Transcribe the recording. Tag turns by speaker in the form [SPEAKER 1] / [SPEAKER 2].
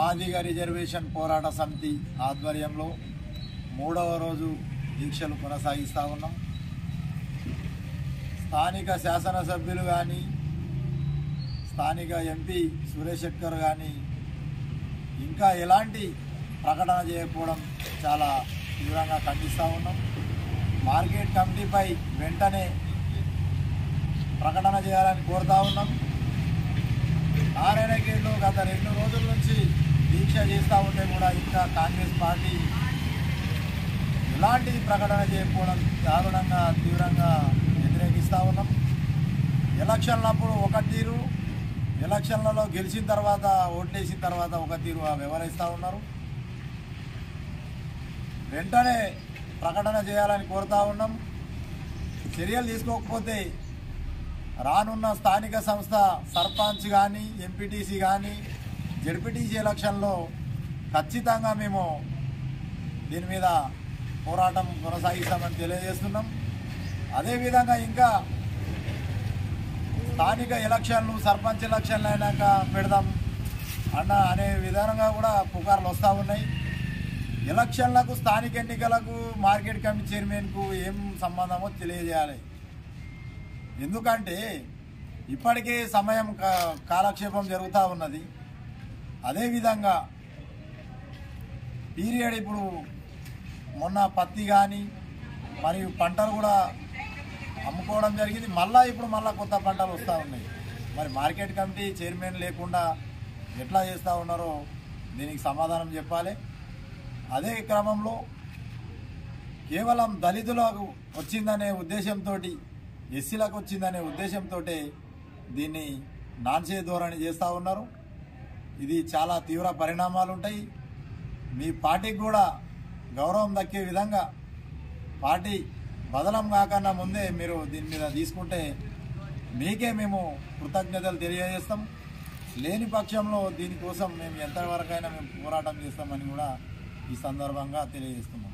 [SPEAKER 1] Madiga reservation పోరాట సమితి ఆధ్వర్యంలో 3వ రోజు దీక్షలు కొనసాగిస్తూ ఉన్నాం. స్థానిక శాసనసభ్యులు కానీ స్థానిక ఎంపీ సురేష్ శెట్కర్ కానీ ఇంకా ఎలాంటి ప్రకటన చేయకపోవడం చాలా తీవ్రంగా ఖండిస్తూ ఉన్నాం. మార్కెట్ కమిటీపై వెంటనే ప్రకటన చేయాలని కోరుతూ ఉన్నాం. నారాయణఖేడ్లో గత 2 రోజుల నుంచి దీక్ష చేస్తూ ఉంటే కూడా ఇంకా కాంగ్రెస్ పార్టీ ఎలాంటి ప్రకటన చేయకపోవడం దారుణంగా తీవ్రంగా వ్యతిరేకిస్తూ ఉన్నాం. ఎలక్షన్లప్పుడు ఒక తీరు, ఎలక్షన్లలో గెలిచిన తర్వాత ఓట్లేసిన తర్వాత ఒక తీరు వ్యవహరిస్తూ ఉన్నారు. వెంటనే ప్రకటన చేయాలని కోరుతూ ఉన్నాం. చర్యలు తీసుకోకపోతే రానున్న స్థానిక సంస్థ సర్పంచ్ కానీ ఎంపీటీసీ కానీ జడ్పీటీసీ ఎలక్షన్లో ఖచ్చితంగా మేము దీని మీద పోరాటం కొనసాగిస్తామని తెలియజేస్తున్నాం. అదేవిధంగా ఇంకా స్థానిక ఎలక్షన్లు సర్పంచ్ ఎలక్షన్లు అయినాక పెడదాం అనే విధానంగా కూడా పుకార్లు వస్తూ ఉన్నాయి. ఎలక్షన్లకు స్థానిక ఎన్నికలకు మార్కెట్ కమిటీ చైర్మన్కు ఏం సంబంధమో తెలియజేయాలి. ఎందుకంటే ఇప్పటికే సమయం కాలక్షేపం జరుగుతూ ఉన్నది. అదేవిధంగా పీరియడ్ ఇప్పుడు మొన్న పత్తి కానీ మరియు పంటలు కూడా అమ్ముకోవడం జరిగింది. ఇప్పుడు మళ్ళీ కొత్త పంటలు వస్తూ ఉన్నాయి. మరి మార్కెట్ కమిటీ చైర్మన్ లేకుండా ఎట్లా చేస్తూ ఉన్నారో దీనికి సమాధానం చెప్పాలి. అదే క్రమంలో కేవలం దళితులకు వచ్చిందనే ఉద్దేశంతో ఎస్సీలకు వచ్చిందనే ఉద్దేశంతో దీన్ని నాన్సే ధోరణి చేస్తూ ఉన్నారు. ఇది చాలా తీవ్ర పరిణామాలు ఉంటాయి. మీ పార్టీకి కూడా గౌరవం దక్కే విధంగా పార్టీ బదలం కాకన్నా ముందే మీరు దీని మీద తీసుకుంటే మీకే మేము కృతజ్ఞతలు తెలియజేస్తాం. లేని పక్షంలో దీనికోసం మేము ఎంతవరకైనా మేము పోరాటం చేస్తామని కూడా ఈ సందర్భంగా తెలియజేస్తున్నాం.